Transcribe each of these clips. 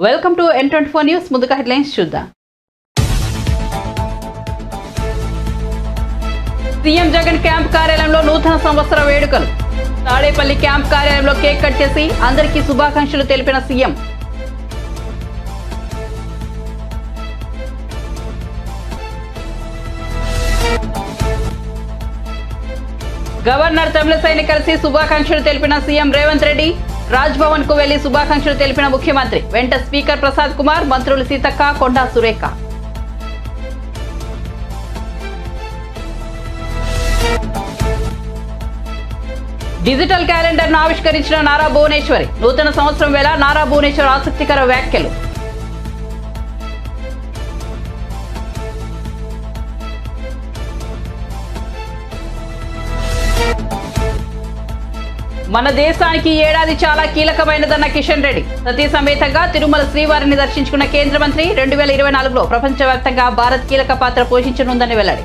Welcome to N24 news. ముందుగా headlines చూద్దాం. CM Jagan camp కార్యాలయంలో నూతన సంవత్సర వేడుకలు. తాడేపల్లి క్యాంప్ కార్యాలయంలో కేక్ కట్ చేసి అందరికీ శుభాకాంక్షలు తెలిపిన సీఎం. గవర్నర్ తమిళసైని కలిసి శుభాకాంక్షలు తెలిపిన సీఎం రేవంత్ రెడ్డి. రాజ్భవన్ కు వెళ్లి శుభాకాంక్షలు తెలిపిన ముఖ్యమంత్రి. వెంట స్పీకర్ ప్రసాద్ కుమార్, మంత్రులు సీతక్క, కొండా సురేఖ. డిజిటల్ క్యాలెండర్ ను ఆవిష్కరించిన నారా భువనేశ్వరి. నూతన సంవత్సరం వేళ నారా భువనేశ్వర్ ఆసక్తికర వ్యాఖ్యలు. మన దేశానికి ఏడాది చాలా కీలకమైనదన్న కిషన్ రెడ్డి. సతీ సమేతంగా తిరుమల శ్రీవారిని దర్శించుకున్న కేంద్ర మంత్రి. 2024లో ప్రపంచవ్యాప్తంగా భారత్ కీలక పాత్ర పోషించనుందని వెల్లడి.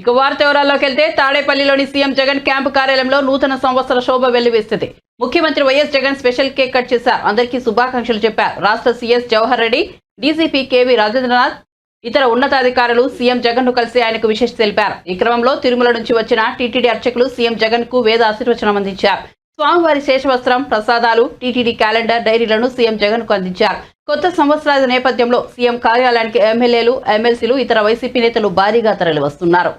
ఇక వార్త వివరాల్లోకి వెళ్తే, తాడేపల్లిలోని సీఎం జగన్ క్యాంపు కార్యాలయంలో నూతన సంవత్సర శోభ వెల్లివిస్తుంది. ముఖ్యమంత్రి YS Jagan special cake cut చేశారు. అందరికీ శుభాకాంక్షలు చెప్పారు. రాష్ట్ర CS Jawahar Reddy, DCP KV Rajendranath, ఇతర ఉన్నతాధికారులు సీఎం జగన్ ను కలిసి ఆయనకు విశేష తెలిపారు. ఈ క్రమంలో తిరుమల నుంచి వచ్చిన టీటీడీ అర్చకులు సీఎం జగన్ కు వేద ఆశీర్వచనం అందించారు. స్వామివారి శేషవస్త్రం, ప్రసాదాలు, టీటీడీ క్యాలెండర్, డైరీలను సీఎం జగన్ కు అందించారు. కొత్త సంవత్సరాల నేపథ్యంలో సీఎం కార్యాలయానికి ఎమ్మెల్యేలు, ఎమ్మెల్సీలు, ఇతర వైసీపీ నేతలు భారీగా తరలి వస్తున్నారు.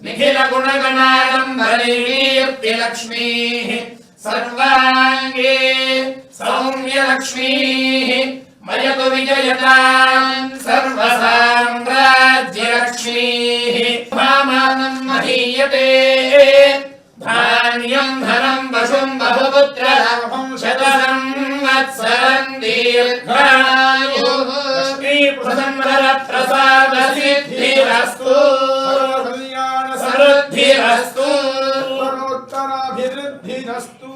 నిఖిల గుణగణాడంబరీర్తి లక్ష్మీః సర్వాంగే సౌమ్యలక్ష్మీః మయతు విజయతాం సర్వసామ్రాజ్యలక్ష్మీః భామానం మహీయతే ధాన్యం ధనం వశుం బహుపుత్రలాభం శతసంవత్సరం దీర్ఘాయుః శ్రీప్రసన్నర ప్రసాద సిద్ధిరస్తు సమృద్ధిరస్తు పరోత్తరాభివృద్ధిరస్తు.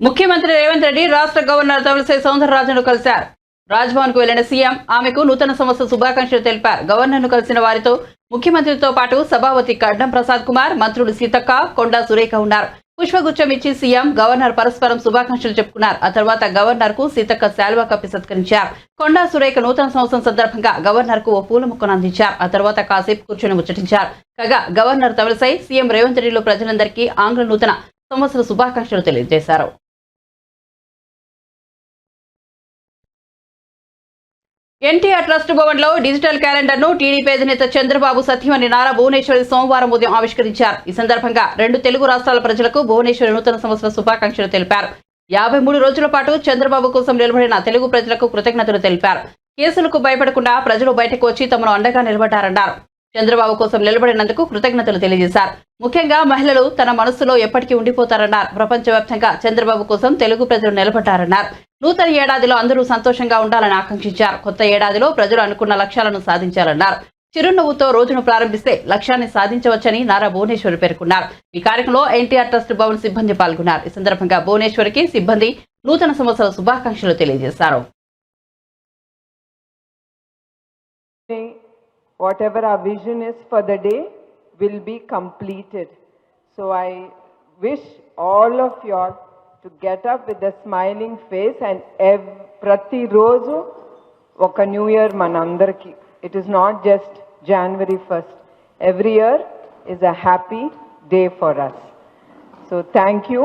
ముఖ్యమంత్రి రేవంత్ రెడ్డి రాష్ట్ర గవర్నర్ తమిళసై సౌందరరాజన్ను కలిశారు. రాజ్భవన్ కు వెళ్లిన సీఎం ఆమెకు నూతన సంవత్సర శుభాకాంక్షలు తెలిపారు. గవర్నర్ ను కలిసిన వారితో ముఖ్యమంత్రితో పాటు సభాపతి కడ్డం ప్రసాద్ కుమార్, మంత్రులు సీతక్క, కొండా సురేఖ ఉన్నారు. పుష్పగుచ్చం ఇచ్చి సీఎం, గవర్నర్ పరస్పరం శుభాకాంక్షలు చెప్పుకున్నారు. ఆ తర్వాత గవర్నర్ కు సీతక్క శాల్వా కప్పి సత్కరించారు. కొండా సురేఖ నూతన సంవత్సరం సందర్భంగా గవర్నర్ కు ఓ పూల మొక్కను అందించారు. ఆ తర్వాత కాసేపు కూర్చొని ముచ్చటించారు. కాగా గవర్నర్ తమిళసై, సీఎం రేవంత్ రెడ్డిలో ప్రజలందరికీ ఆంగ్ల నూతన సంవత్సర శుభాకాంక్షలు తెలియజేశారు. ఎన్టీఆర్ ట్రస్ట్ భవన్ లో డిజిటల్ క్యాలెండర్ ను టీడీపీ అధినేత చంద్రబాబు సతీమణి నారా భువనేశ్వరి సోమవారం ఉదయం ఆవిష్కరించారు. ఈ సందర్భంగా 2 తెలుగు రాష్ట్రాల ప్రజలకు భువనేశ్వరి నూతన సంవత్సర శుభాకాంక్షలు తెలిపారు. 53 రోజుల పాటు చంద్రబాబు కోసం నిలబడిన తెలుగు ప్రజలకు కృతజ్ఞతలు తెలిపారు. కేసులకు భయపడకుండా ప్రజలు బయటకు వచ్చి తమను అండగా నిలబడ్డారన్నారు. చంద్రబాబు కోసం నిలబడినందుకు కృతజ్ఞతలు తెలియజేశారు. ముఖ్యంగా మహిళలు తన మనస్సులో ఎప్పటికీ ఉండిపోతారన్నారు. ప్రపంచవ్యాప్తంగా చంద్రబాబు కోసం తెలుగు ప్రజలు నిలబడ్డారన్నారు. నూతన ఏడాదిలో అందరూ సంతోషంగా ఉండాలని ఆకాంక్షించారు. కొత్త ఏడాదిలో ప్రజలు అనుకున్న లక్ష్యాలను సాధించాలన్నారు. చిరునవ్వుతో రోజును ప్రారంభిస్తే లక్ష్యాన్ని సాధించవచ్చని నారా భువనేశ్వరి పేర్కొన్నారు. ఈ కార్యక్రమంలో ఎన్టీఆర్ ట్రస్ట్ భవన్ సిబ్బంది పాల్గొన్నారు. ఈ సందర్భంగా భువనేశ్వరికి సిబ్బంది నూతన సంవత్సర శుభాకాంక్షలు తెలియజేశారు. Whatever our vision is for the day will be completed. So I wish all of you all to get up with a smiling face and prati rozu oka new year manandarki. It is not just January 1st. Every year is a happy day for us. So thank you.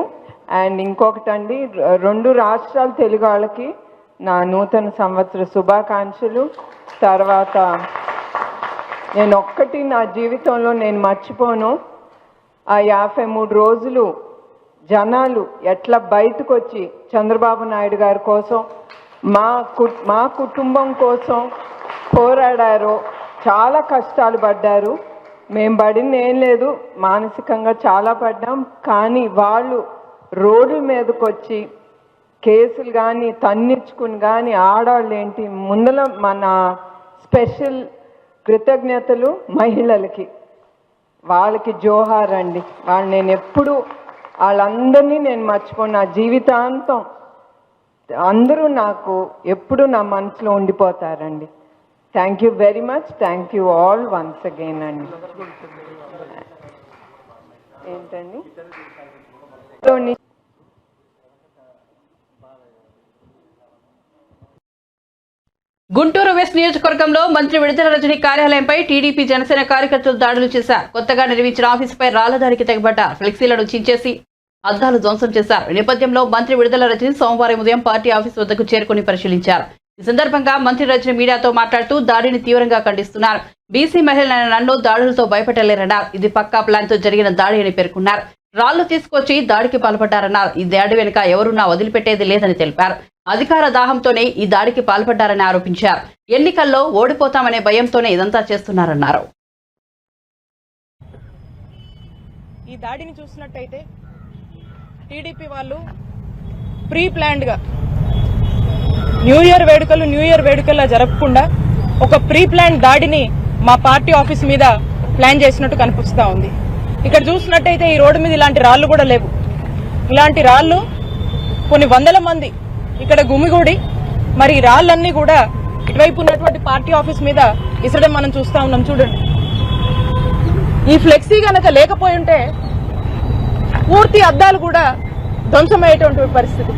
And inkokatandi rendu rashtralu telugu vallaki na నూతన సంవత్సర శుభాకాంక్షలు. తర్వాత నేను ఒక్కటి నా జీవితంలో నేను మర్చిపోను, ఆ 53 రోజులు జనాలు ఎట్లా బయటకు వచ్చి చంద్రబాబు నాయుడు గారి కోసం, మా కుటుంబం కోసం పోరాడారో. చాలా కష్టాలు పడ్డారు. మేము పడింది ఏం లేదు, మానసికంగా చాలా పడ్డాం. కానీ వాళ్ళు రోడ్ల మీదకి వచ్చి కేసులు కానీ తన్నించుకుని కానీ ఆడవాళ్ళు ఏంటి ముందల మన స్పెషల్ కృతజ్ఞతలు మహిళలకి, వాళ్ళకి జోహార్ అండి. వాళ్ళు నేను ఎప్పుడు వాళ్ళందరినీ నేను మర్చిపోను, నా జీవితాంతం అందరూ నాకు ఎప్పుడు నా మనసులో ఉండిపోతారండి. Thank you very much, thank you all once again అండి. ఏంటండి గుంటూరు వెస్ట్ నియోజకవర్గంలో మంత్రి విడుదల రజని కార్యాలయంపై టీడీపీ జనసేన కార్యకర్తలు దాడులు చేశారు. కొత్తగా నిర్మించిన ఆఫీసుపై రాళ్ల దాడికి తెగబడ్డారు. ఫ్లెక్సీలను చించేసి అద్దాలు ధ్వంసం చేశారు. ఈ నేపథ్యంలో మంత్రి విడుదల రజని సోమవారం ఉదయం పార్టీ ఆఫీసు వద్దకు చేరుకుని పరిశీలించారు. ఈ సందర్భంగా మంత్రి రజని మీడియాతో మాట్లాడుతూ దాడిని తీవ్రంగా ఖండిస్తున్నారు. బీసీ మహిళలైన నన్ను దాడులతో భయపెట్టలేరన్నారు. ఇది పక్కా ప్లాన్ తో జరిగిన దాడి అని పేర్కొన్నారు. రాళ్లు తీసుకొచ్చి దాడికి పాల్పడ్డారన్నారు. ఈ దాడి వెనుక ఎవరున్నా వదిలిపెట్టేది లేదని తెలిపారు. అధికార దాహంతోనే ఈ దాడికి పాల్పడ్డారని ఆరోపించారు. ఎన్నికల్లో ఓడిపోతామనే భయంతోనే ఇదంతా చేస్తున్నారన్నారు. ఈ దాడిని చూసినట్టయితే టీడీపీ వాళ్ళు ప్రీ ప్లాన్డ్ గా న్యూ ఇయర్ వేడుకల్లా జరపకుండా ఒక ప్రీ ప్లాన్ దాడిని మా పార్టీ ఆఫీస్ మీద ప్లాన్ చేసినట్టు కనిపిస్తా ఉంది. ఇక్కడ చూసినట్టయితే ఈ రోడ్డు మీద ఇలాంటి రాళ్లు కూడా లేవు. ఇలాంటి రాళ్లు కొన్ని వందల మంది ఇక్కడ గుమిగూడి మరి ఈ రాళ్లన్నీ కూడా ఇటువైపు ఉన్నటువంటి పార్టీ ఆఫీస్ మీద ఇసడం మనం చూస్తా ఉన్నాం. చూడండి, ఈ ఫ్లెక్సీ గనక లేకపోయి ఉంటే పూర్తి అద్దాలు కూడా ధ్వంసమయ్యేటువంటి పరిస్థితి.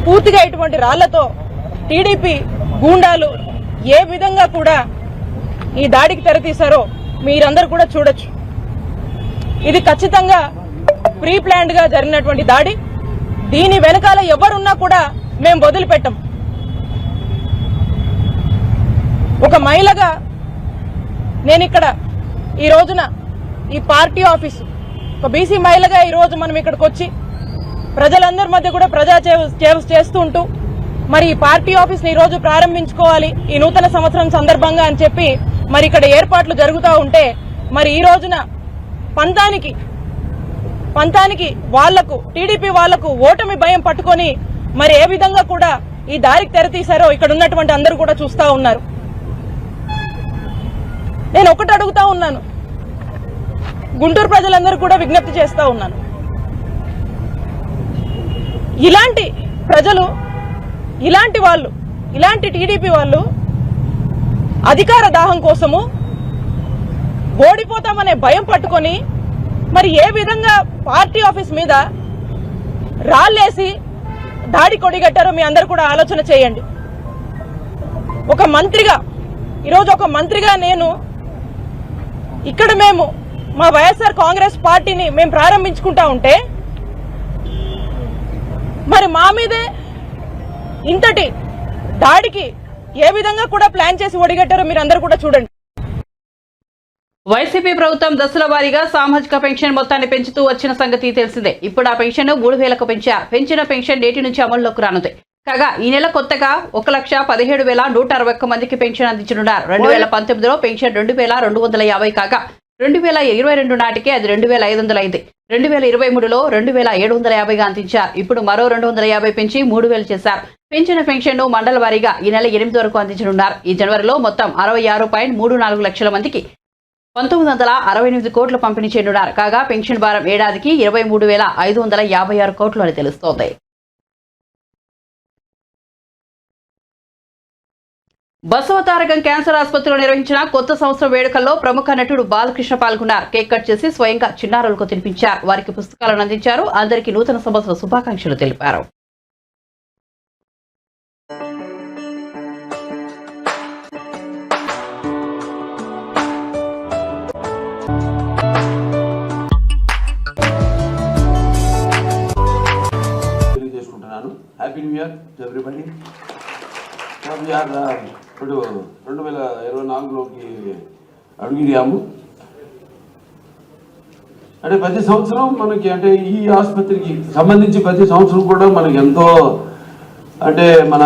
పూర్తిగా ఇటువంటి రాళ్లతో టీడీపీ గూండాలు ఏ విధంగా కూడా ఈ దాడికి తెరతీశారో మీరందరూ కూడా చూడొచ్చు. ఇది ఖచ్చితంగా ప్రీ ప్లాన్డ్ గా జరిగినటువంటి దాడి. దీని వెనకాల ఎవరున్నా కూడా మేము వదిలిపెట్టం. ఒక మహిళగా నేను ఇక్కడ ఈ రోజున ఈ పార్టీ ఆఫీసు ఒక బీసీ మహిళగా ఈ రోజు మనం ఇక్కడికి వచ్చి ప్రజలందరి మధ్య కూడా ప్రజా సేవ చేస్తూ ఉంటూ మరి ఈ పార్టీ ఆఫీస్ ని ఈ రోజు ప్రారంభించుకోవాలి ఈ నూతన సంవత్సరం సందర్భంగా అని చెప్పి మరి ఇక్కడ ఏర్పాట్లు జరుగుతూ ఉంటే మరి ఈ రోజున పంతానికి వాళ్లకు టీడీపీ వాళ్లకు ఓటమి భయం పట్టుకొని మరి ఏ విధంగా కూడా ఈ దారికి తెరతీశారో ఇక్కడ ఉన్నటువంటి అందరూ కూడా చూస్తా ఉన్నారు. నేను ఒకటి అడుగుతా ఉన్నాను, గుంటూరు ప్రజలందరూ కూడా విజ్ఞప్తి చేస్తా ఉన్నాను. ఇలాంటి ప్రజలు, ఇలాంటి వాళ్ళు, ఇలాంటి టీడీపీ వాళ్ళు అధికార దాహం కోసము ఓడిపోతామనే భయం పట్టుకొని మరి ఏ విధంగా పార్టీ ఆఫీస్ మీద రాళ్లేసి దాడి కొడిగట్టారో మీ అందరూ కూడా ఆలోచన చేయండి. ఒక మంత్రిగా ఈరోజు ఒక మంత్రిగా నేను ఇక్కడ మేము మా వైఎస్ఆర్ కాంగ్రెస్ పార్టీని మేము ప్రారంభించుకుంటా ఉంటే మరి మా మీదే ఇంతటి దాడికి ఏ విధంగా కూడా ప్లాన్ చేసి ఒడిగట్టారో మీరు అందరూ కూడా చూడండి. వైసీపీ ప్రభుత్వం దశల వారీగా సామాజిక పెన్షన్ మొత్తాన్ని పెంచుతూ వచ్చిన సంగతి తెలిసిందే. ఇప్పుడు ఆ పెన్షన్ 3,000కు పెంచారు. పెంచిన పెన్షన్ నేటి నుంచి అమల్లోకి రానుంది. కాగా ఈ నెల కొత్తగా 1,17,161 మందికి పెన్షన్ అందించనున్నారు. 2019లో పెన్షన్ 2,250 కాగా 2022 నాటికే అది 2,500 అయింది. 2023లో 2,750గా అందించారు. ఇప్పుడు మరో 250 పెంచి 3,000 చేశారు. పెంచిన పెన్షన్ ను మండల వారీగా ఈ నెల 8 వరకు అందించనున్నారు. ఈ జనవరిలో మొత్తం 66.34 లక్షల మందికి 1968 కోట్లు పంపిణీ చేయనున్నారు. కాగా పెన్షన్ భారం ఏడాదికి 23,556 కోట్లు అని తెలుస్తోంది. బసవతారకం క్యాన్సర్ ఆసుపత్రిలో నిర్వహించిన కొత్త సంవత్సరం వేడుకల్లో ప్రముఖ నటుడు బాలకృష్ణ పాల్గొన్నారు. కేక్ కట్ చేసి స్వయంగా చిన్నారులకు తినిపించారు. వారికి పుస్తకాలను అందించారు. అందరికీ నూతన సంవత్సర శుభాకాంక్షలు తెలిపారు. Happy new year to everybody. ఇప్పుడు 2024లోకి అడుగుదాము. అంటే ప్రతి సంవత్సరం మనకి అంటే ఈ ఆసుపత్రికి సంబంధించి ప్రతి సంవత్సరం కూడా మనకి ఎంతో అంటే మన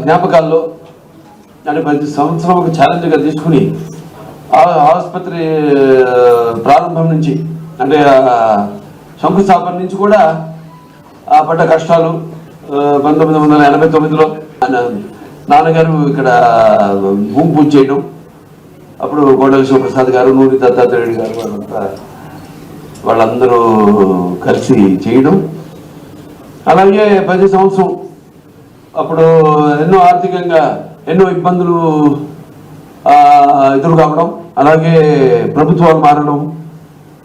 జ్ఞాపకాల్లో అంటే ప్రతి సంవత్సరం ఒక ఛాలెంజ్గా తీసుకుని ఆ ఆసుపత్రి ప్రారంభం నుంచి అంటే శంకుస్థాపన నుంచి కూడా పడ్డ కష్టాలు 1989లో నాన్నగారు ఇక్కడ భూమి పూజ చేయడం, అప్పుడు కోడలి శివప్రసాద్ గారు, నూరి దత్తాత్రేయుడు గారు వాళ్ళందరూ కలిసి చేయడం. అలాగే ప్రతి సంవత్సరం అప్పుడు ఎన్నో ఆర్థికంగా ఎన్నో ఇబ్బందులు ఎదురు కావడం, అలాగే ప్రభుత్వాలు మారడం,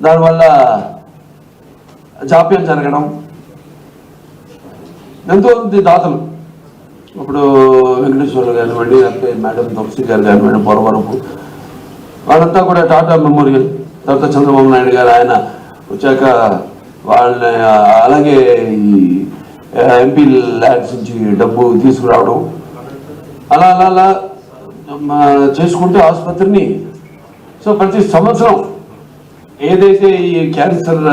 దానివల్ల జాప్యం జరగడం, ఎంతోమంది దాతలు ఇప్పుడు వెంకటేశ్వర కానివ్వండి, లేకపోతే మేడం తొలసి గారు కానివ్వండి, పోలవరపు వాళ్ళంతా కూడా టాటా మెమోరియల్, తర్వాత చంద్రబాబు నాయుడు గారు ఆయన వచ్చాక వాళ్ళని, అలాగే ఈ ఎంపీ ల్యాడ్స్ నుంచి డబ్బు తీసుకురావడం, అలా అలా అలా చేసుకుంటే ఆసుపత్రిని సో ప్రతి సంవత్సరం ఏదైతే ఈ క్యాన్సర్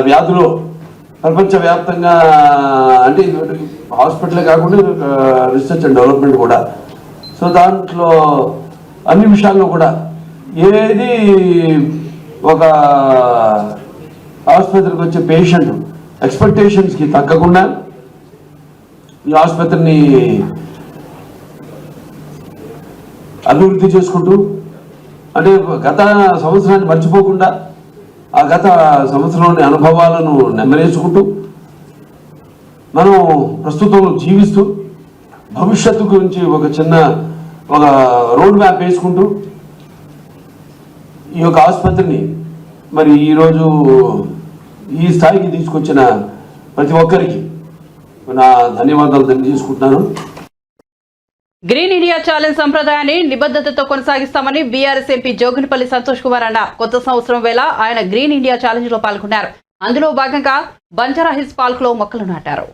వ్యాధులు ప్రపంచవ్యాప్తంగా, అంటే హాస్పిటలే కాకుండా రీసెర్చ్ అండ్ డెవలప్మెంట్ కూడా, సో దాంట్లో అన్ని విషయాల్లో కూడా ఏది ఒక ఆసుపత్రికి వచ్చే పేషెంట్ ఎక్స్పెక్టేషన్స్కి తగ్గకుండా ఈ ఆసుపత్రిని అభివృద్ధి చేసుకుంటూ, అంటే గత సంవత్సరాన్ని మర్చిపోకుండా ఆ గత సంవత్సరంలోని అనుభవాలను నెమరేసుకుంటూ మనం ప్రస్తుతంలో జీవిస్తూ భవిష్యత్తు గురించి ఒక రోడ్ మ్యాప్ వేసుకుంటూ ఈ యొక్క ఆసుపత్రిని మరి ఈరోజు ఈ స్థాయికి తీసుకొచ్చిన ప్రతి ఒక్కరికి నా ధన్యవాదాలు తెలియజేసుకుంటున్నాను. గ్రీన్ ఇండియా ఛాలెంజ్ సంప్రదాయాన్ని నిబద్ధతతో కొనసాగిస్తామని బీఆర్ఎస్ ఎంపీ జోగినిపల్లి సంతోష్ కుమార్ అన్నారు. కొత్త సంవత్సరం వేళ ఆయన గ్రీన్ ఇండియా ఛాలెంజ్ లో పాల్గొన్నారు. అందులో భాగంగా బంజారా హిల్స్ పార్క్ లో మొక్కలు నాటారు.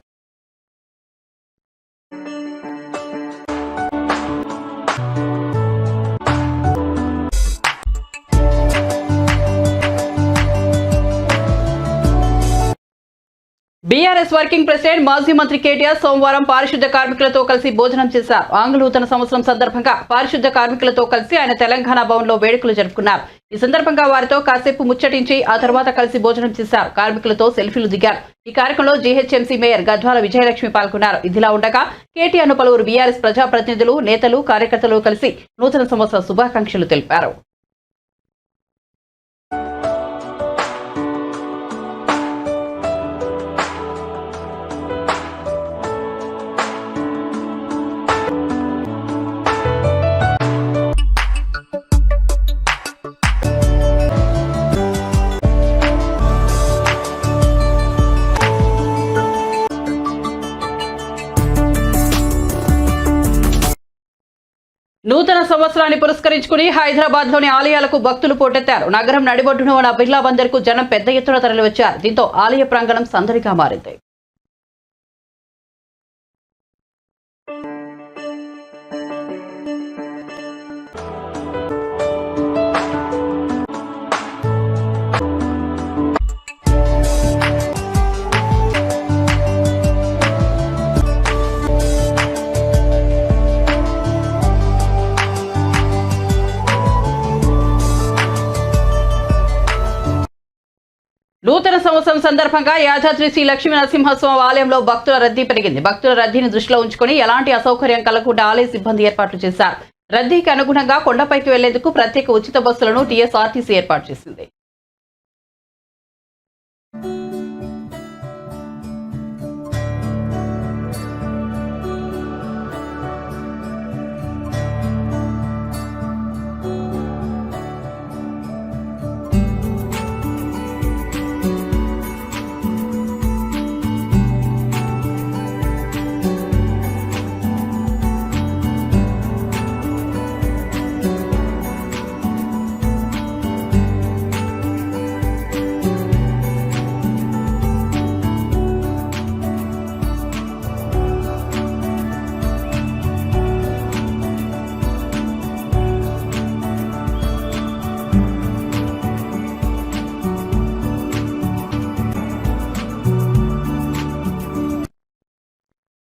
బీఆర్ఎస్ వర్కింగ్ ప్రెసిడెంట్ మాజీ మంత్రి కేటీఆర్ సోమవారం పారిశుద్ధ్య కార్మికులతో కలిసి భోజనం చేశారు. ఆంగ్ల నూతన సంవత్సరం సందర్భంగా పారిశుద్ధ్య కార్మికులతో కలిసి ఆయన తెలంగాణ భవన్లో వేడుకలు జరుపుకున్నారు. ఈ సందర్భంగా వారితో కాసేపు ముచ్చటించి ఆ తర్వాత కలిసి భోజనం చేశారు. కార్మికులతో సెల్ఫీలు దిగారు. ఈ కార్యక్రమంలో జీహెచ్ఎంసీ మేయర్ గద్వాల విజయలక్ష్మి పాల్గొన్నారు. ఇదిలా ఉండగా కేటీఆర్ ను పలువురు బీఆర్ఎస్ ప్రజాప్రతినిధులు, నేతలు, కార్యకర్తలు కలిసి నూతన సంవత్సర శుభాకాంక్షలు తెలిపారు. నూతన సంవత్సరాన్ని పురస్కరించుకుని హైదరాబాద్ లోని ఆలయాలకు భక్తులు పోటెత్తారు. నగరం నడిబొడ్డున ఉన్న బిర్లా బందర్ కు జనం పెద్ద ఎత్తున తరలివచ్చారు. దీంతో ఆలయ ప్రాంగణం సందడిగా మారింది. నూతన సంవత్సరం సందర్భంగా యాదాద్రి శ్రీ లక్ష్మీ నరసింహస్వామి ఆలయంలో భక్తుల రద్దీ పెరిగింది. భక్తుల రద్దీని దృష్టిలో ఉంచుకుని ఎలాంటి అసౌకర్యం కలగకుండా ఆలయ సిబ్బంది ఏర్పాట్లు చేశారు. రద్దీకి అనుగుణంగా కొండపైకి వెళ్లేందుకు ప్రత్యేక ఉచిత బస్సులను టీఎస్ఆర్టీసీ ఏర్పాటు చేసింది.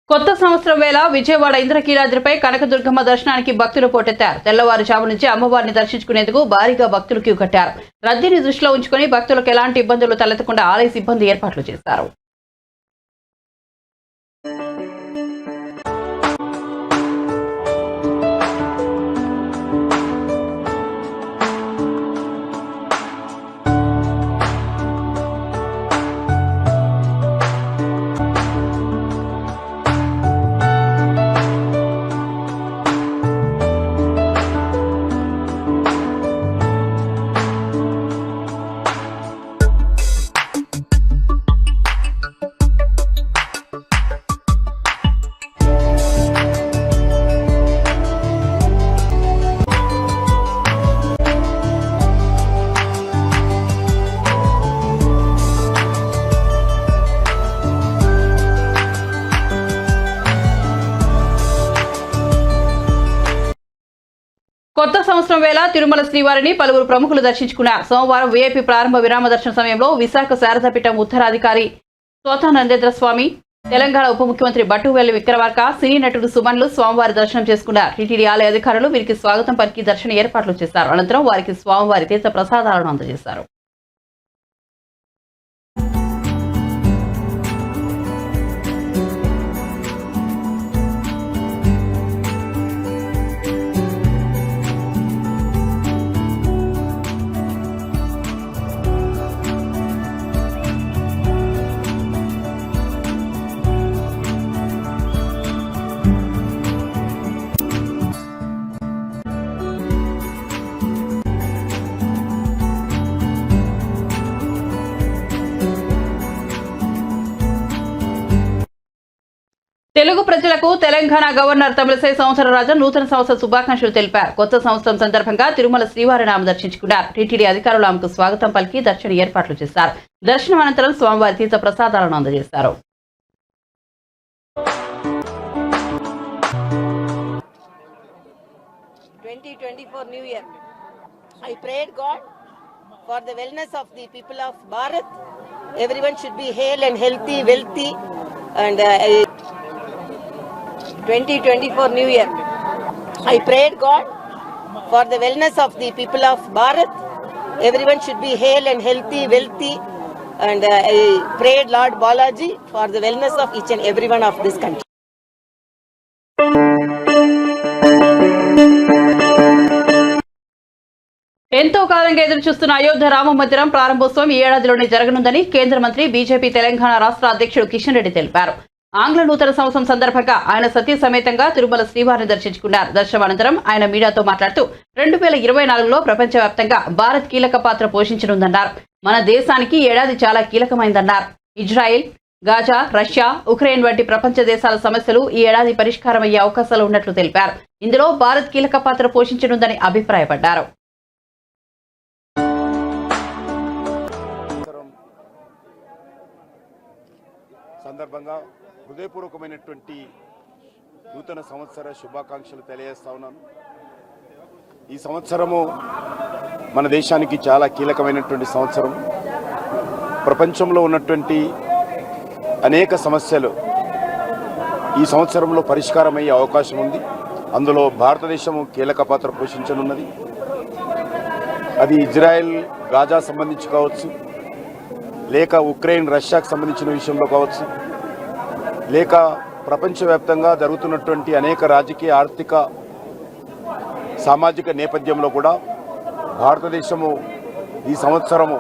కొత్త సంవత్సరం వేళ విజయవాడ ఇంద్రకీలాద్రిపై కనకదుర్గమ్మ దర్శనానికి భక్తులు పోటెత్తారు. తెల్లవారుజాము నుంచి అమ్మవారిని దర్శించుకునేందుకు భారీగా భక్తులు క్యూ కట్టారు. రద్దీని దృష్టిలో ఉంచుకుని భక్తులకు ఎలాంటి ఇబ్బందులు తలెత్తకుండా ఆలయ సిబ్బంది ఏర్పాట్లు చేశారు. సంవత్సరం వేళ తిరుమల శ్రీవారిని పలువురు ప్రముఖులు దర్శించుకున్నారు. సోమవారం వీఐపీ ప్రారంభ విరామ దర్శన సమయంలో విశాఖ శారదాపీఠం ఉత్తరాధికారి స్వతానందేంద్ర స్వామి, తెలంగాణ ఉప ముఖ్యమంత్రి బట్టువేలు విక్రమార్క, సినీ నటుడు సుమన్లు స్వామివారి దర్శనం చేసుకున్నారు. టీటీడీ ఆలయ అధికారులు వీరికి స్వాగతం పలికి దర్శన ఏర్పాట్లు చేశారు. అనంతరం వారికి స్వామివారి తీర్థ ప్రసాదాలను అందజేశారు. తెలుగు ప్రజలకు తెలంగాణ గవర్నర్ తమిళసై సౌందరరాజన్ నూతన సంవత్సర శుభాకాంక్షలు తెలిపారు. కొత్త సంవత్సరం సందర్భంగా తిరుమల శ్రీవారిని ఆమె దర్శించుకున్నారు. టీటీడీ అధికారులు ఆమెకు స్వాగతం పలికి దర్శన ఏర్పాట్లు చేశారు. దర్శనం అనంతరం స్వామివారి తీర్థ ప్రసాదాలను అందజేశారు. New Year. I prayed God for the wellness of the people of Bharat. Everyone should be hale and healthy, wealthy, and 2024 New Year. I prayed God for the wellness of the people of Bharat. Everyone should be hale and healthy, wealthy, and I prayed Lord Balaji for the wellness of each and everyone of this country. ఎంతో కాలంగా ఎదురు చూస్తున్న అయోధ్య రామ మందిరం ప్రారంభోత్సవం ఈ ఏడాదిలోనే జరగనుందని కేంద్ర మంత్రి బీజేపీ తెలంగాణ రాష్ట్ర అధ్యక్షుడు కిషన్ రెడ్డి తెలిపారు. ఆంగ్ల నూతన సంవత్సరం సందర్భంగా ఆయన సతీ సమేతంగా తిరుమల శ్రీవారిని దర్శించుకున్నారు. దర్శనం అనంతరం ఆయన మీడియాతో మాట్లాడుతూ 2024లో ప్రపంచవ్యాప్తంగా భారత్ కీలక పాత్ర పోషించనుందన్నారు. మన దేశానికి ఏడాది చాలా కీలకమైందన్నారు. ఇజ్రాయెల్, గాజా, రష్యా, ఉక్రెయిన్ వంటి ప్రపంచ దేశాల సమస్యలు ఈ ఏడాది పరిష్కారమయ్యే అవకాశాలు ఉన్నట్లు తెలిపారు. ఇందులో భారత్ కీలక పాత్ర పోషించనుందని అభిప్రాయపడ్డారు. సందర్భంగా హృదయపూర్వకమైనటువంటి నూతన సంవత్సర శుభాకాంక్షలు తెలియజేస్తా ఉన్నాను. ఈ సంవత్సరము మన దేశానికి చాలా కీలకమైనటువంటి సంవత్సరం. ప్రపంచంలో ఉన్నటువంటి అనేక సమస్యలు ఈ సంవత్సరంలో పరిష్కారమయ్యే అవకాశం ఉంది. అందులో భారతదేశము కీలక పాత్ర పోషించనున్నది. అది ఇజ్రాయెల్, గాజా సంబంధించి కావచ్చు, లేక ఉక్రెయిన్, రష్యాకు సంబంధించిన విషయంలో కావచ్చు, లేక ప్రపంచవ్యాప్తంగా జరుగుతున్నటువంటి అనేక రాజకీయ, ఆర్థిక, సామాజిక నేపథ్యంలో కూడా భారతదేశము ఈ సంవత్సరము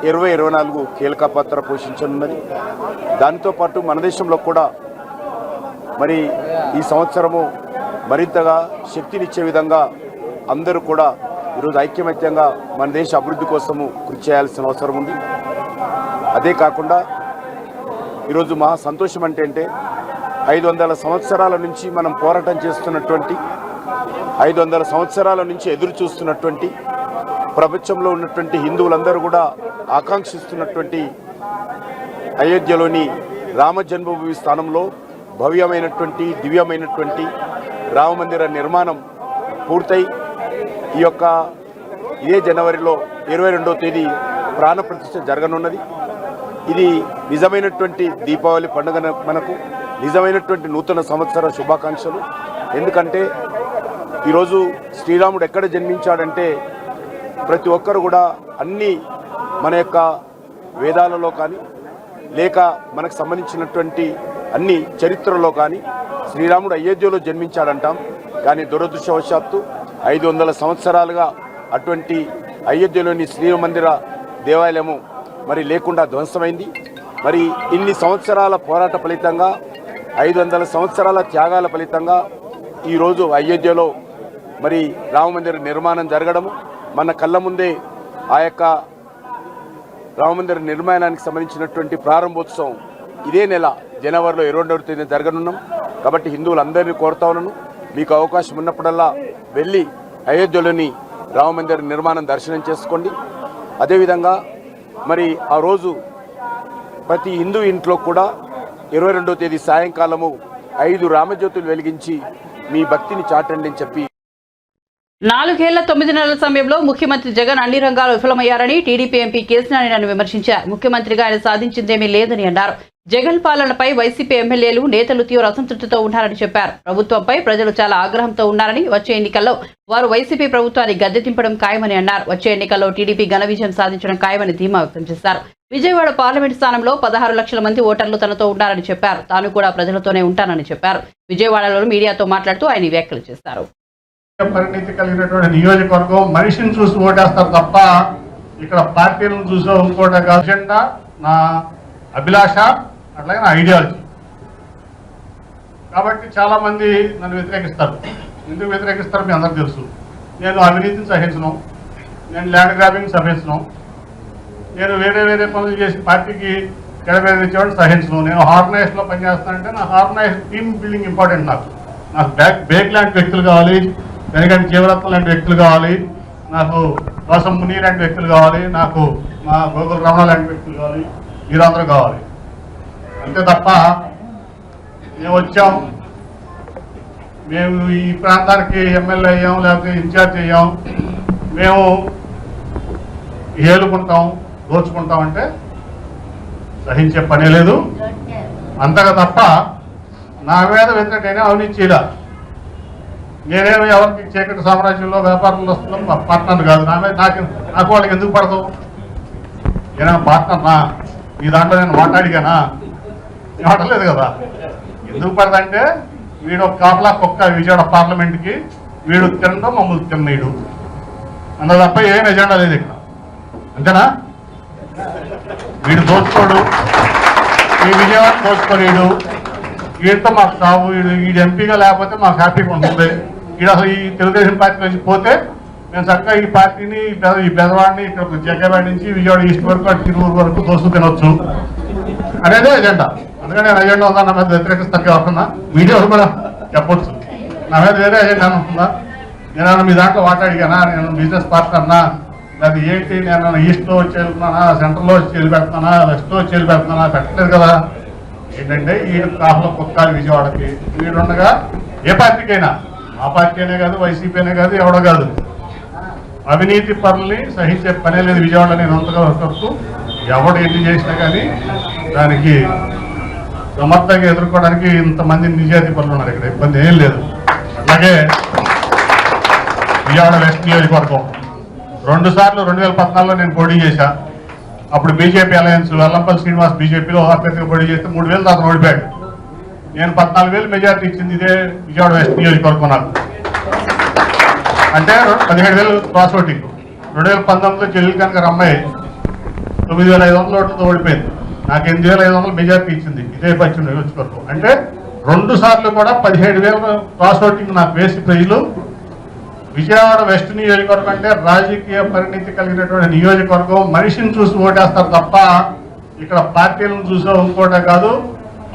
2024 కీలక పాత్ర పోషించనున్నది. దానితో పాటు మన దేశంలో కూడా మరి ఈ సంవత్సరము మరింతగా శక్తినిచ్చే విధంగా అందరూ కూడా ఈరోజు ఐక్యమత్యంగా మన దేశ అభివృద్ధి కోసము కృషి చేయాల్సిన అవసరం ఉంది. అదే కాకుండా ఈరోజు మహా సంతోషం అంటే 500 సంవత్సరాల నుంచి మనం పోరాటం చేస్తున్నటువంటి, 500 సంవత్సరాల నుంచి ఎదురు చూస్తున్నటువంటి, ప్రపంచంలో ఉన్నటువంటి హిందువులందరూ కూడా ఆకాంక్షిస్తున్నటువంటి అయోధ్యలోని రామ జన్మభూమి స్థానంలో భవ్యమైనటువంటి, దివ్యమైనటువంటి రామమందిర నిర్మాణం పూర్తయి ఈ యొక్క ఇదే జనవరిలో 22వ తేదీ ప్రాణప్రతిష్ఠ జరగనున్నది. ఇది నిజమైనటువంటి దీపావళి పండుగ, మనకు నిజమైనటువంటి నూతన సంవత్సర శుభాకాంక్షలు. ఎందుకంటే ఈరోజు శ్రీరాముడు ఎక్కడ జన్మించాడంటే ప్రతి ఒక్కరు కూడా అన్ని మన యొక్క వేదాలలో కానీ, లేక మనకు సంబంధించినటువంటి అన్ని చరిత్రలో కానీ శ్రీరాముడు అయోధ్యలో జన్మించాడంటాం. కానీ దురదృష్టవశాత్తు 500 సంవత్సరాలుగా అటువంటి అయోధ్యలోని శ్రీమందిర దేవాలయము మరి లేకుండా ధ్వంసమైంది. మరి ఇన్ని సంవత్సరాల పోరాట ఫలితంగా, 500 సంవత్సరాల త్యాగాల ఫలితంగా ఈరోజు అయోధ్యలో మరి రామమందిర నిర్మాణం జరగడము, మన కళ్ళ ముందే ఆ యొక్క రామమందిర నిర్మాణానికి సంబంధించినటువంటి ప్రారంభోత్సవం ఇదే నెల జనవరిలో 22వ తేదీన జరగనున్నాం. కాబట్టి హిందువులందరినీ కోరుతా ఉన్నాను, మీకు అవకాశం ఉన్నప్పుడల్లా వెళ్ళి అయోధ్యలోని రామమందిర నిర్మాణం దర్శనం చేసుకోండి. అదేవిధంగా మరి ఆ రోజు ప్రతి హిందూ ఇంట్లో కూడా 22వ తేదీ సాయంకాలము 5 రామజ్యోతులు వెలిగించి మీ భక్తిని చాటండి అని చెప్పి 4 ఏళ్ల 9 నెలల సమయంలో ముఖ్యమంత్రి జగన్ అన్ని రంగాల్లో విఫలమయ్యారని టీడీపీ ఎంపీ కేశినేని నాని విమర్శించారు. ముఖ్యమంత్రిగా ఆయన సాధించిందేమీ లేదని అన్నారు. జగన్ పాలనపై వైసీపీ ఎమ్మెల్యేలు నేతలు తీవ్ర అసంతృప్తితో ఉన్నారని చెప్పారు. ప్రభుత్వంపై ప్రజలు చాలా ఆగ్రహంతో ఉన్నారని, వచ్చే ఎన్నికల్లో వారు వైసీపీ ప్రభుత్వాన్ని గద్దెదింపడం ఖాయమని అన్నారు. వచ్చే ఎన్నికల్లో టీడీపీ ఘన విజయం సాధించడం ఖాయమని ధీమా వ్యక్తం చేశారు. విజయవాడ పార్లమెంట్ స్థానంలో 16 లక్షల మంది ఓటర్లు తనతో ఉన్నారని చెప్పారు. తాను కూడా ప్రజలతోనే ఉంటానని చెప్పారు. విజయవాడలో మీడియాతో మాట్లాడుతూ ఆయన వ్యాఖ్యలు చేశారు. పరిణితి కలిగినటువంటి నియోజకవర్గం మనిషిని చూసి ఓటేస్తారు తప్ప ఇక్కడ పార్టీలను చూసో ఇంకోట కాదు. ఎజెండా, నా అభిలాష, అట్లాగే నా ఐడియాలజీ. కాబట్టి చాలా మంది నన్ను వ్యతిరేకిస్తారు. ఎందుకు వ్యతిరేకిస్తారు మీ అందరికి తెలుసు. నేను అవినీతిని సహించను, నేను ల్యాండ్ గ్రాబింగ్ సహించను, నేను వేరే పనులు చేసి పార్టీకి గడపేవాడిని సహించను. నేను హార్గనైజేషన్లో పనిచేస్తానంటే నా హార్గనైజేషన్ టీమ్ బిల్డింగ్ ఇంపార్టెంట్. నాకు బేగ్ లాంటి వ్యక్తులు కావాలి, ఎందుకంటే జీవరత్నం లాంటి వ్యక్తులు కావాలి, నాకు కోసం ముని లాంటి వ్యక్తులు కావాలి, నాకు మా గోగుల రమణ లాంటి వ్యక్తులు కావాలి, మీరందరూ కావాలి. అంతే తప్ప మేము వచ్చాం, మేము ఈ ప్రాంతానికి ఎమ్మెల్యే అయ్యాం, లేకపోతే ఇన్ఛార్జ్ అయ్యాం, మేము ఏలుకుంటాం, దోచుకుంటాం అంటే సహించే పనే లేదు. అంతగా తప్ప నా మీద వ్యతిరేకమైన అవినీతి చేయలే. నేనేమి ఎవరికి చీకటి సామ్రాజ్యంలో వ్యాపారంలో వస్తున్నాం పార్ట్నర్ కాదు. నా మీద నాకు వాళ్ళకి ఎందుకు పడతావు? నేనే పార్ట్నర్నా? ఈ దాంట్లో నేను మాట్లాడిగానా? మాట్లాడలేదు కదా. ఎందుకు పడదంటే వీడు ఒక కాపలా కుక్క విజయవాడ పార్లమెంట్కి, వీడు తినడం మమ్మల్ని తిన్నీడు అంత తప్ప ఏం ఎజెండా లేదు ఇక్కడ. అంతేనా? వీడు దోచుకోడు, ఈ విజయవాడ దోచుకోలేడు, వీడితో మాకు సాగు, వీడు ఎంపీగా లేకపోతే మాకు హ్యాపీగా ఉంటుంది. వీడు అసలు ఈ తెలుగుదేశం పార్టీ నుంచి పోతే మేము చక్కగా ఈ పార్టీని ఈ బెదవాడిని ఇక్కడ జగ్గవాడి నుంచి విజయవాడ ఈస్ట్ వరకు అటు తిరువురు వరకు దోస్తూ తినొచ్చు అనేదే ఎజెండా. అందుకని నేను ఎజెండా ఉందా నా మీద వ్యతిరేకిస్తాను కాకుండా మీడియాలో కూడా చెప్పొచ్చు. నా మీద వేరే ఎజెండా ఉంటుందా? నేను మీ దాంట్లో మాట్లాడిగానా? నేను బిజినెస్ పార్ట్నర్నా? అది ఏంటి? నేను ఈస్ట్లో వచ్చి వెళ్తున్నానా, సెంట్రల్లో వచ్చి వెళ్ళి పెడుతున్నానా, వెస్ట్లో వచ్చి వెళ్ళి పెడుతున్నానా? పెట్టలేదు కదా. ఏంటంటే ఈ కాపులో కుక్కాలి విజయవాడకి. వీడుండగా ఏ పార్టీకైనా, ఆ పార్టీ అనే కాదు, వైసీపీ అనే కాదు, ఎవడో కాదు, అవినీతి పనుల్ని సహించే పనే లేదు విజయవాడలో. నేను అంతగా వస్తూ ఎవడు ఎన్ని చేసినా కానీ దానికి సమర్థంగా ఎదుర్కోవడానికి ఇంతమంది నిజాయితీ పనులు ఉన్నారు. ఇక్కడ ఇబ్బంది ఏం లేదు. అట్లాగే విజయవాడ వెస్ట్ నియోజకవర్గం 2 సార్లు 2014లో నేను పోటీ చేశా. అప్పుడు బీజేపీ అలయన్స్ వెల్లంపల్లి శ్రీనివాస్ బీజేపీలో అభ్యర్థిగా పోటీ చేస్తే 3,000 దాకా ఓడిపోయాడు. నేను 14,000 మెజార్టీ ఇచ్చింది ఇదే విజయవాడ వెస్ట్ నియోజకవర్గం నాకు. అంటే 17,000 క్రాస్ ఓటింగ్. 2019లో చెల్లి కనుక అమ్మాయి 9,500 ఓట్లతో ఓడిపోయింది. నాకు 8,500 మెజార్టీ ఇచ్చింది ఇదే పశ్చిమ నియోజకవర్గం. అంటే 2 సార్లు కూడా 17,000 క్రాస్ ఓటింగ్ నాకు వేసి ప్రజలు విజయవాడ వెస్ట్ నియోజకవర్గం అంటే రాజకీయ పరిణితి కలిగినటువంటి నియోజకవర్గం. మనిషిని చూసి ఓటేస్తారు తప్ప ఇక్కడ పార్టీలను చూసో ఇంకోట కాదు.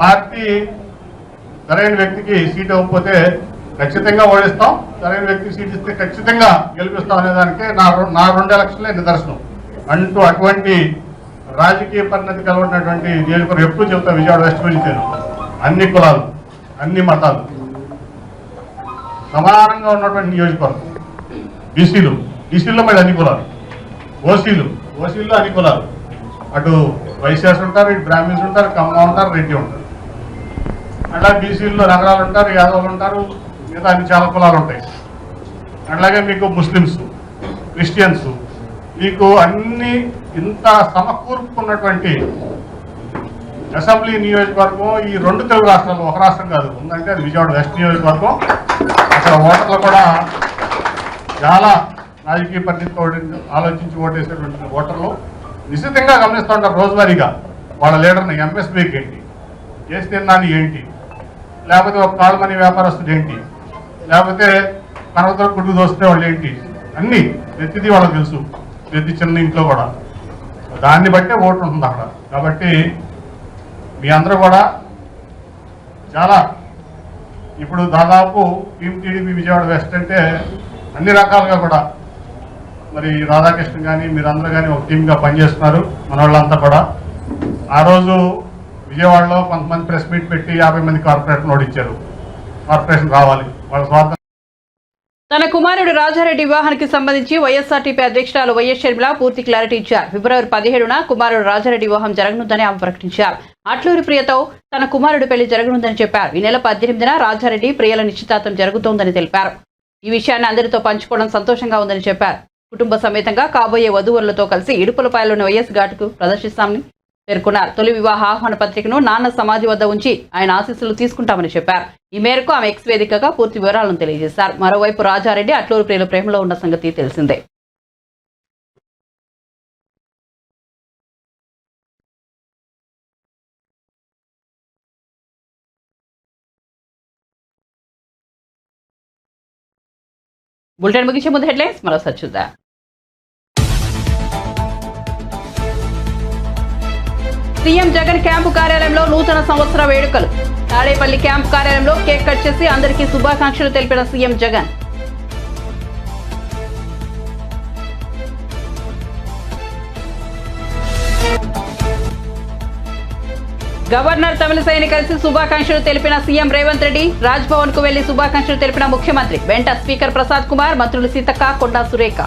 పార్టీ సరైన వ్యక్తికి సీట్ ఇవ్వకపోతే ఖచ్చితంగా ఓడిస్తాం, సరైన వ్యక్తికి సీట్ ఇస్తే ఖచ్చితంగా గెలిపిస్తాం అనేదానికి నా 2 ఎలక్షన్లే నిదర్శనం. అటువంటి రాజకీయ పరిణతి కలవనటువంటి నియోజకవర్గం ఎప్పుడు చెప్తా విజయవాడ వెస్ట్ గురించి. అన్ని కులాలు, అన్ని మతాలు సమానంగా ఉన్నటువంటి నియోజకవర్గం. బీసీలో మరి అన్ని కులాలు, ఓసీలో అన్ని కులాలు. అటు వైశ్యాస్ ఉంటారు, ఇటు బ్రాహ్మిన్స్ ఉంటారు, కమ్మ ఉంటారు, రెడ్డి ఉంటారు. అట్లా బీసీల్లో నగరాలు ఉంటారు, యాదవులు ఉంటారు, మిగతా అన్ని చాలా కులాలు ఉంటాయి. అట్లాగే మీకు ముస్లిమ్స్, క్రిస్టియన్స్, మీకు అన్ని ఇంత సమకూర్పుకున్నటువంటి అసెంబ్లీ నియోజకవర్గం ఈ 2 తెలుగు రాష్ట్రాలు, ఒక రాష్ట్రం కాదు ఉందంటే అది విజయవాడ వెస్ట్ నియోజకవర్గం. అక్కడ ఓటర్లు కూడా చాలా రాజకీయ పరిస్థితితో ఆలోచించి ఓటేసేటువంటి ఓటర్లు నిశ్చితంగా గమనిస్తూ ఉంటారు రోజువారీగా వాళ్ళ లీడర్ని. ఎంఎస్బీకి ఏంటి, చేస్తే నాని ఏంటి, లేకపోతే ఒక కాళ్ళమని వ్యాపారస్తుడు ఏంటి, లేకపోతే కనవతల గుడ్డు దోస్తే వాళ్ళు ఏంటి, అన్నీ ప్రతిదీ వాళ్ళకి తెలుసు. ప్రతి చిన్న ఇంట్లో కూడా దాన్ని బట్టే ఓటు ఉంటుంది అక్కడ. కాబట్టి మీ అందరూ కూడా చాలా ఇప్పుడు దాదాపు టీమ్ టీడీపీ విజయవాడ వెస్ట్ అంటే అన్ని రకాలుగా కూడా మరి రాధాకృష్ణ కానీ మీరందరూ కానీ ఒక టీమ్గా పనిచేస్తున్నారు మన వాళ్ళంతా కూడా. ఆ రోజు విజయవాడలో కొంతమంది ప్రెస్ మీట్ పెట్టి 50 మంది కార్పొరేషన్ ఓడిచ్చారు. కార్పొరేషన్ రావాలి, వాళ్ళ స్వార్థం తన కుమారుడు రాజారెడ్డి వివాహానికి సంబంధించి వైఎస్ఆర్టీపీ అధ్యక్షురాలు వైఎస్ షర్మిల పూర్తి క్లారిటీ ఇచ్చారు. ఫిబ్రవరి 17న కుమారుడు రాజారెడ్డి వివాహం జరగనుందని ఆమె ప్రకటించారు. అట్లూరి ప్రియతో తన కుమారుడు పెళ్లి జరగనుందని చెప్పారు. ఈ నెల 18న రాజారెడ్డి ప్రియల నిశ్చితార్థం జరుగుతోందని తెలిపారు. ఈ విషయాన్ని అందరితో పంచుకోవడం సంతోషంగా ఉందని చెప్పారు. కుటుంబ సమేతంగా కాబోయే వధూవరులతో కలిసి ఇడుపులపాయలోని వైఎస్ ఘాట్కు ప్రదర్శిస్తామని పేర్కొన్నారు. తొలి వివాహ ఆహ్వాన పత్రికను నాన్న సమాధి వద్ద ఉంచి ఆయన ఆశీస్సులు తీసుకుంటామని చెప్పారు. ఈ మేరకు ఆమె ఎక్స్ వేదికగా పూర్తి వివరాలను తెలియజేశారు. మరోవైపు రాజారెడ్డి అట్లూరు ప్రియుల ప్రేమలో ఉన్న సంగతి తెలిసిందే. బులెటిన్ ముగించే ముందు హెడ్లైన్స్ మరోసారి చూద్దాం. సీఎం జగన్ క్యాంపు కార్యాలయంలో నూతన సంవత్సర వేడుకలు. తాడేపల్లి క్యాంపు కార్యాలయంలో కేక్ కట్ చేసి అందరికీ శుభాకాంక్షలు తెలిపిన సీఎం జగన్. గవర్నర్ తమిళసైని కలిసి శుభాకాంక్షలు తెలిపిన సీఎం రేవంత్ రెడ్డి. రాజ్భవన్ కు వెళ్లి శుభాకాంక్షలు తెలిపిన ముఖ్యమంత్రి. వెంట స్పీకర్ ప్రసాద్ కుమార్, మంత్రులు సీతక్క, కొండా సురేఖ.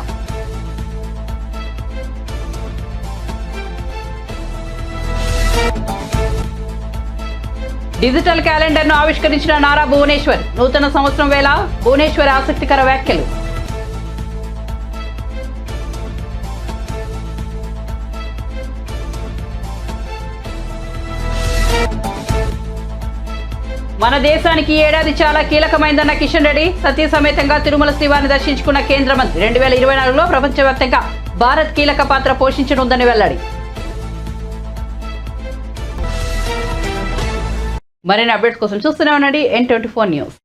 డిజిటల్ క్యాలెండర్ ను ఆవిష్కరించిన నారా భువనేశ్వర్. నూతన సంవత్సరం వేళ భువనేశ్వర్ ఆసక్తికర వ్యాఖ్యలు. మన దేశానికి ఈ ఏడాది చాలా కీలకమైందన్న కిషన్ రెడ్డి. సతీ సమేతంగా తిరుమల శ్రీవారిని దర్శించుకున్న కేంద్ర మంత్రి. 2024లో ప్రపంచవ్యాప్తంగా భారత్ కీలక పాత్ర పోషించనుందని వెల్లడి. మరిన్ని అప్డేట్స్ కోసం చూస్తూనే ఉండండి N24 న్యూస్.